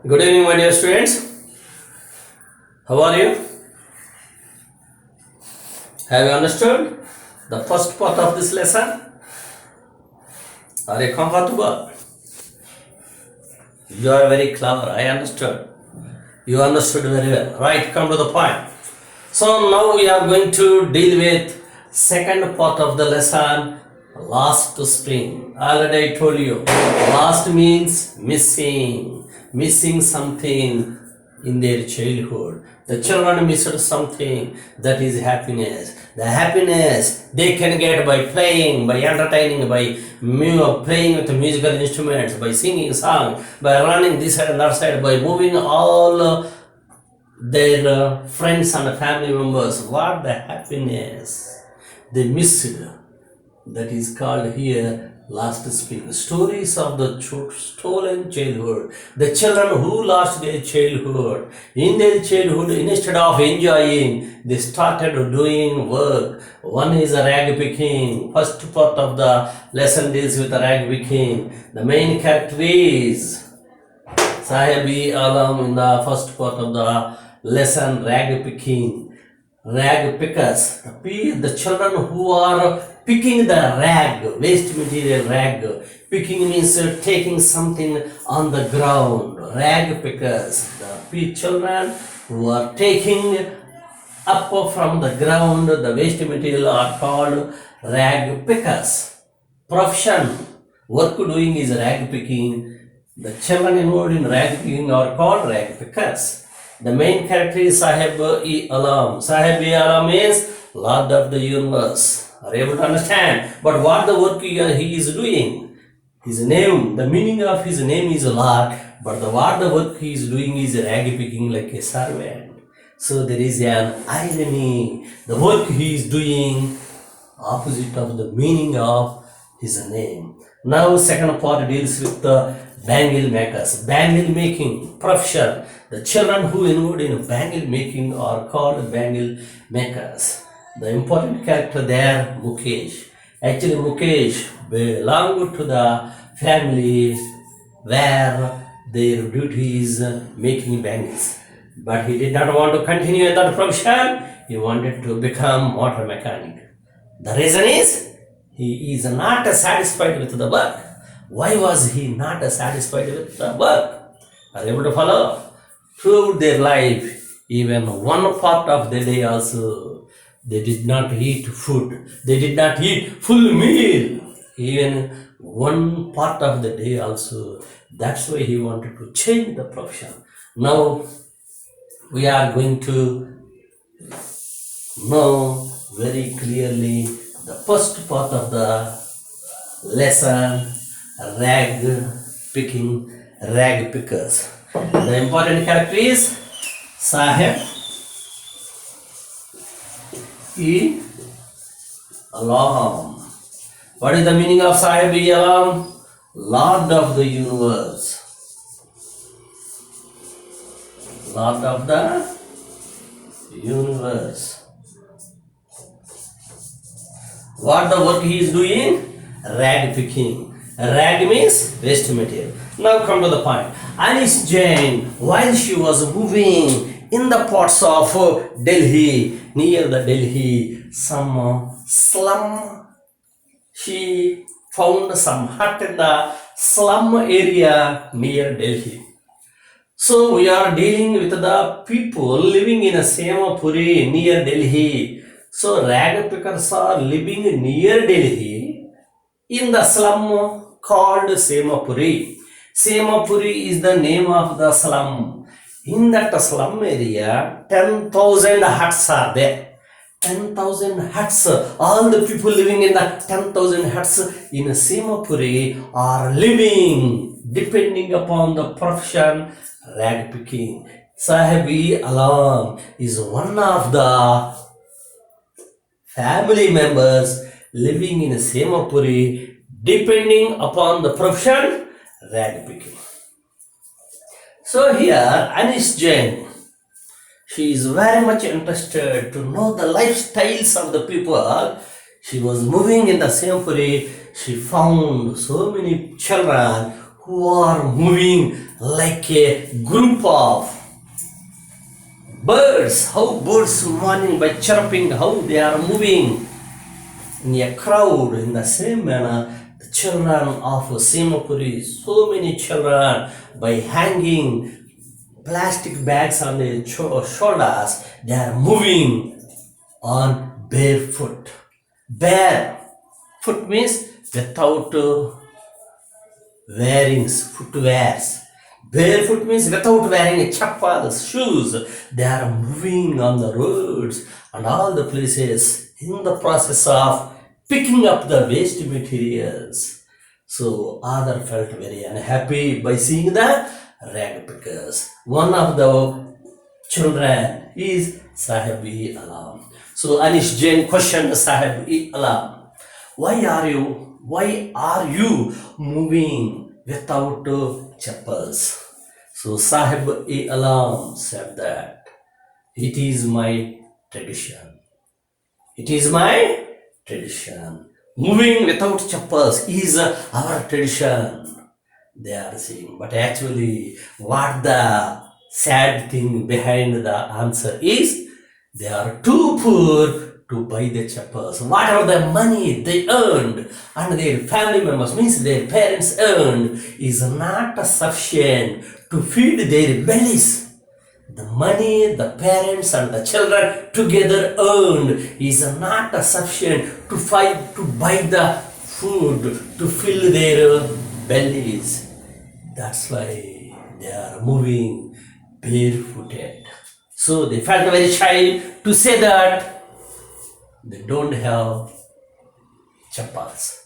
Good evening, my dear students. How are you? Have you understood the first part of this lesson? Are you comfortable? You are very clever. I understood. You understood very well. Right, come to the point. So now we are going to deal with second part of the lesson, last spring. Already I told you, last means missing something in their childhood. The children missed something, that is happiness. The happiness they can get by playing, by entertaining, by playing with musical instruments, by singing song, by running this side and that side, by moving all their friends and family members. What the happiness they missed, that is called here last spring. Stories of the stolen childhood. The children who lost their childhood. In their childhood, instead of enjoying, they started doing work. One is a rag picking. First part of the lesson deals with the rag picking. The main character is Sahibi Alam in the first part of the lesson, rag picking. Rag pickers, the children who are picking the rag, waste material rag. Picking means taking something on the ground. Rag pickers, the children who are taking up from the ground the waste material are called rag pickers. Profession, work doing is rag picking. The children involved in rag picking are called rag pickers. The main character is Sahib-e-Alam. Sahib-e-Alam means Lord of the Universe. Are you able to understand? But what the work he is doing? His name, the meaning of his name is Lord, but what the work he is doing is rag picking like a servant. So there is an irony. The work he is doing opposite of the meaning of his name. Now second part deals with the bangle makers. Bangle making profession. The children who involved in bangle making are called bangle makers. The important character there, Mukesh. Actually, Mukesh belonged to the family where their duty is making bangles. But he did not want to continue in that profession. He wanted to become motor mechanic. The reason is he is not satisfied with the work. Why was he not satisfied with the work? Are you able to follow? Throughout their life, even one part of the day also, they did not eat food. They did not eat full meal. Even one part of the day also. That's why he wanted to change the profession. Now, we are going to know very clearly the first part of the lesson, rag picking, rag pickers. The important character is Sahib E Alam. What is the meaning of Sahib E Alam? Lord of the universe. Lord of the universe. What the work he is doing? Rag picking. Rag means waste material. Now come to the point. Aneesh Jung, while she was moving in the parts of Delhi, near the Delhi, some slum, she found some hut in the slum area near Delhi. So we are dealing with the people living in a Seemapuri near Delhi. So rag pickers are living near Delhi in the slum called Seemapuri. Seemapuri is the name of the slum. In that slum area, 10,000 huts are there. 10,000 huts. All the people living in the 10,000 huts in Seemapuri are living depending upon the profession rag picking. Sahibi Alam is one of the family members living in Seemapuri depending upon the profession rag picking. So here Aneesh Jung, she is very much interested to know the lifestyles of the people. She was moving in the Seemapuri. She found so many children who are moving like a group of birds. How birds morning by chirping, how they are moving in a crowd. In the same manner, the children of Seemapuri, so many children, by hanging plastic bags on their shoulders, they are moving on barefoot. Barefoot means without wearing footwears. Barefoot means without wearing chappals, shoes. They are moving on the roads and all the places in the process of picking up the waste materials. So Adar felt very unhappy by seeing the ragpickers. One of the children is Sahib Alam. So Aneesh Jain questioned Sahib Alam, why are you moving without chappals? So Sahib Alam said that it is my tradition. It is my tradition. Moving without chappals is our tradition, they are saying. But actually, what the sad thing behind the answer is, they are too poor to buy the chappals. Whatever the money they earned and their family members, means their parents earned, is not sufficient to feed their bellies. The money the parents and the children together earned is not sufficient to buy the food to fill their bellies. That's why they are moving barefooted. So they felt very shy to say that they don't have chappals.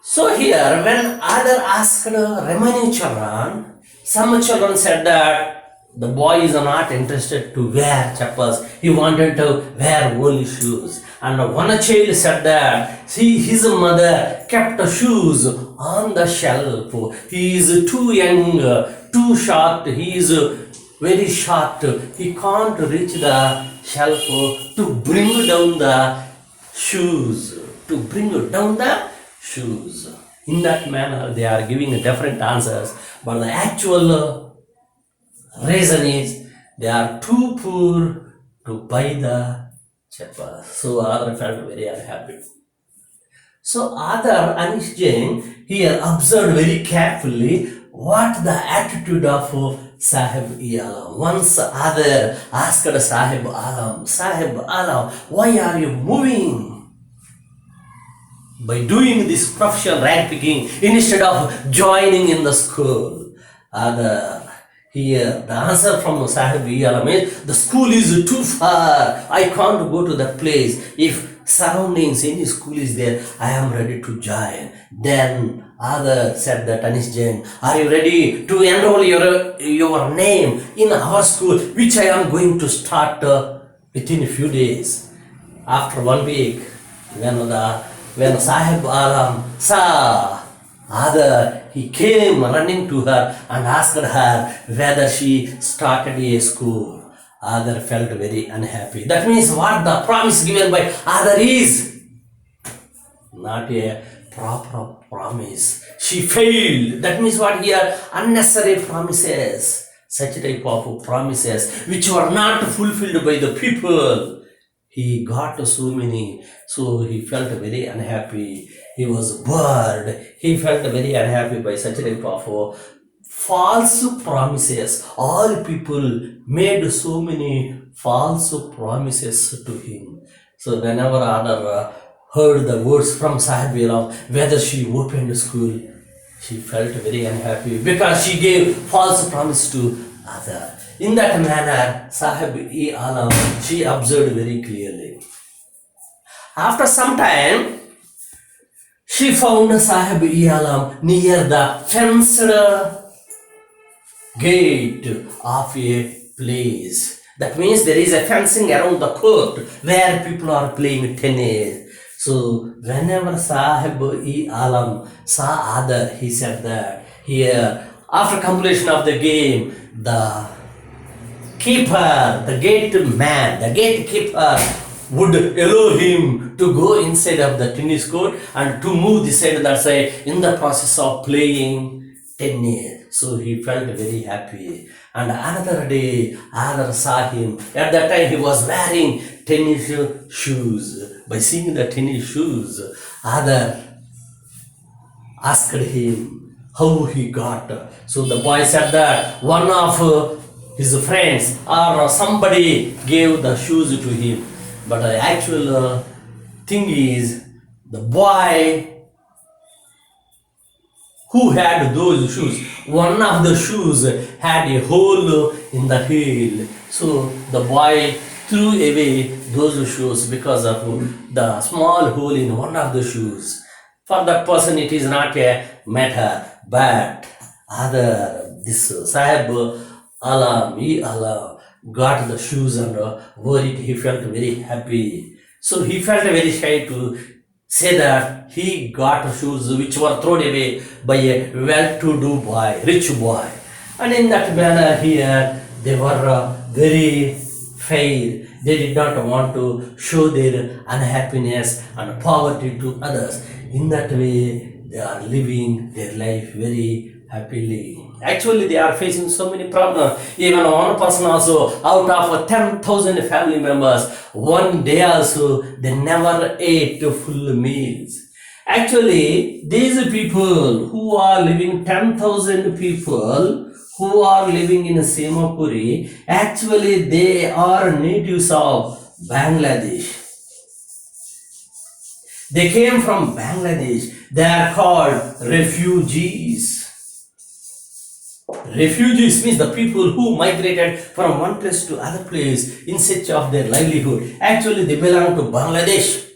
So here, when other asked remaining children, some children said that the boy is not interested to wear chappals. He wanted to wear only shoes. And one child said that his mother kept the shoes on the shelf. He is too young, too short. He is very short. He can't reach the shelf to bring down the shoes. To bring down the shoes. In that manner, they are giving different answers. But the actual reason is they are too poor to buy the chappals. So Adar felt very unhappy. So Adar Aneesh Jain here observed very carefully what the attitude of Sahib Alam. Once Adar asked Sahib Alam, why are you moving? By doing this professional rag picking instead of joining in the school. Adar, here, the answer from Sahib Alam is, the school is too far. I can't go to that place. If surroundings, any school is there, I am ready to join. Then Adar said that, Aneesh Jain, are you ready to enroll your name in our school, which I am going to start within a few days. After 1 week, when Sahib Alam saw Adar, he came running to her and asked her whether she started a school. Adar felt very unhappy. That means what the promise given by Adar is not a proper promise. She failed. That means what here? Unnecessary promises. Such type of promises which were not fulfilled by the people. He got so many, so he felt very unhappy. He was bored. He felt very unhappy by such type of false promises. All people made so many false promises to him. So whenever Adar heard the words from Sahib Alam, whether she opened school, she felt very unhappy because she gave false promise to Adar. In that manner, Sahib Alam, she observed very clearly. After some time, she found Sahib Alam near the fenced gate of a place. That means there is a fencing around the court where people are playing tennis. So whenever Sahib Alam saw Adar, he said that here, after completion of the game, the gatekeeper would allow him to go inside of the tennis court and to move this side and that side. In the process of playing, 10 years. So he felt very happy. And another day, other saw him. At that time, he was wearing tennis shoes. By seeing the tennis shoes, other asked him how he got. So the boy said that one of his friends or somebody gave the shoes to him. But the actual thing is, the boy who had those shoes, one of the shoes had a hole in the heel. So the boy threw away those shoes because of the small hole in one of the shoes. For that person, it is not a matter, but other this Sahib Alam got the shoes and wore it. He felt very happy. So he felt very shy to say that he got shoes which were thrown away by a well-to-do boy, rich boy. And in that manner here, they were very fair. They did not want to show their unhappiness and poverty to others. In that way, they are living their life very happily. Actually, they are facing so many problems. Even one person also, out of 10,000 family members, one day also, they never ate full meals. Actually, these people who are living, 10,000 people who are living in Seemapuri, actually they are natives of Bangladesh. They came from Bangladesh. They are called refugees. Refugees means the people who migrated from one place to other place in search of their livelihood. Actually, they belong to Bangladesh.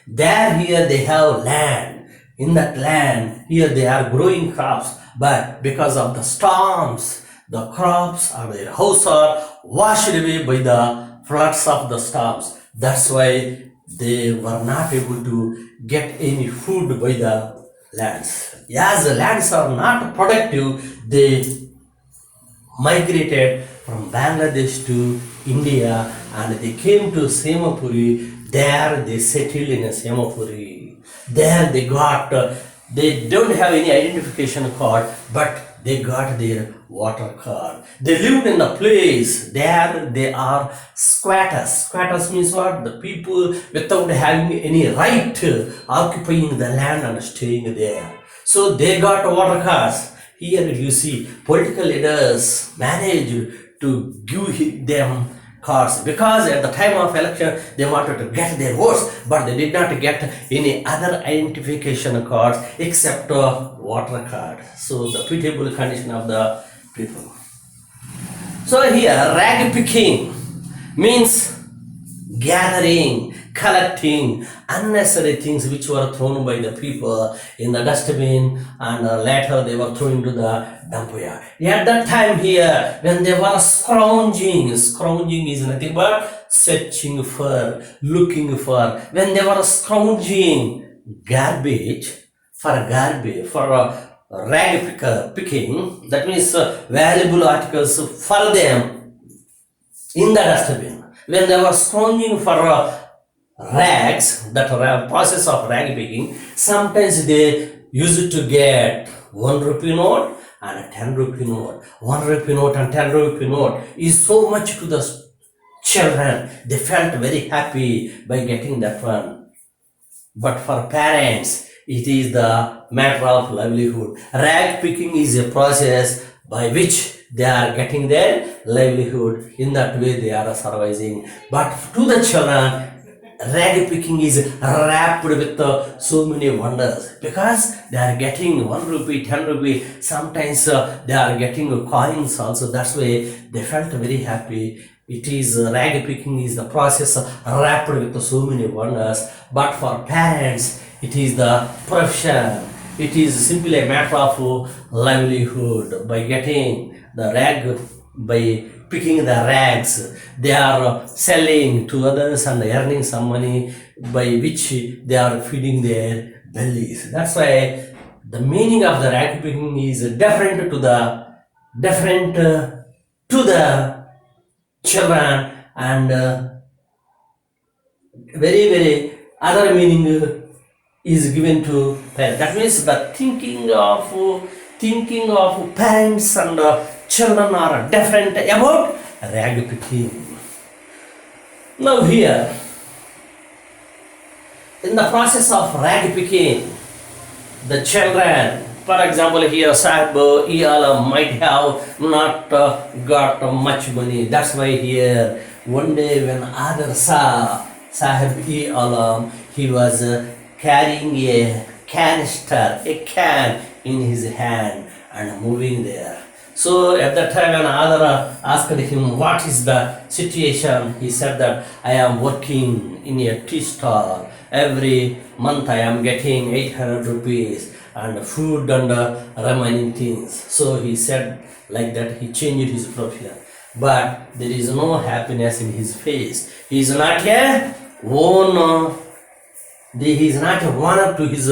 There, here they have land. In that land, here they are growing crops. But because of the storms, the crops or their house are washed away by the floods of the storms. That's why they were not able to get any food by the lands. As the lands are not productive, they migrated from Bangladesh to India and they came to Seemapuri. There they settled in Seemapuri. There they got, they don't have any identification card, but they got their water card. They lived in a place. There they are squatters. Squatters means what? The people without having any right occupying the land and staying there. So they got water cards. Here you see political leaders managed to give them cards because at the time of election they wanted to get their votes, but they did not get any other identification cards except water card. So the pitiable condition of the people. So here rag picking means gathering, collecting unnecessary things which were thrown by the people in the dustbin and later they were thrown into the dump yard. At that time here, when they were scrounging is nothing but searching for, looking for. When they were scrounging garbage, for rag picking, that means valuable articles for them in the dustbin. When they were scrounging for rags, that process of rag picking, sometimes they used to get 1 rupee note and a 10 rupee note. 1 rupee note and 10 rupee note is so much to the children. They felt very happy by getting that one. But for parents, it is the matter of livelihood. Rag picking is a process by which they are getting their livelihood. In that way they are surviving. But to the children, rag picking is wrapped with so many wonders because they are getting 1 rupee, 10 rupee, sometimes they are getting coins also. That's why they felt very happy. It is rag picking is the process wrapped with so many wonders. But for parents, it is the profession. It is simply a matter of livelihood. By getting the rag, by picking the rags, they are selling to others and earning some money by which they are feeding their bellies. That's why the meaning of the rag picking is different to the children and very other meaning is given to parents. That means the thinking of thinking of parents and children are different about rag picking. Now here, in the process of rag picking, the children, for example, here Sahib might have not got much money. That's why here one day when other saw Sahib he was carrying a canister, a can in his hand and moving there. So at that time when other asked him what is the situation, he said that I am working in a tea stall. Every month I am getting 800 rupees and food and remaining things. So he said like that, he changed his profession. But there is no happiness in his face. He is not a owner. He is not a owner to his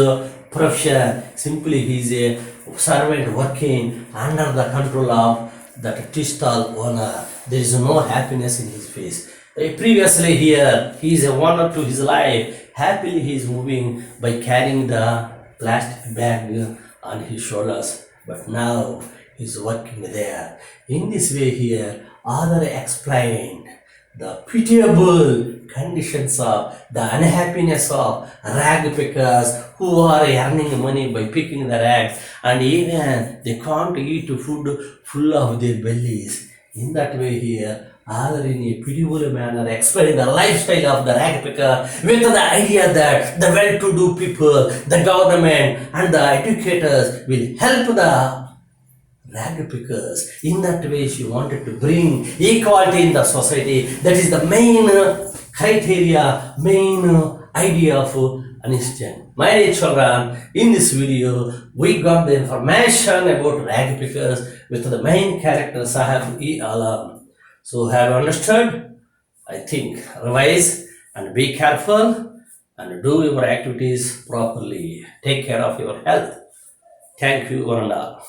profession. Simply he is a servant working under the control of that tea stall owner. There is no happiness in his face. Previously here, he is a owner to his life. Happily he is moving by carrying the plastic bag on his shoulders. But now he is working there. In this way here, other explained the pitiable conditions of the unhappiness of rag pickers who are earning money by picking the rags, and even they can't eat food full of their bellies. In that way here, other in a pitiable manner explain the lifestyle of the rag picker with the idea that the well-to-do people, the government and the educators will help the rag pickers. In that way she wanted to bring equality in the society. That is the main criteria, main idea of Aneesh Jung. My dear children, in this video we got the information about rag pickers with the main character Sahib Alam. So have you understood? I think revise and be careful and do your activities properly. Take care of your health. Thank you one and all.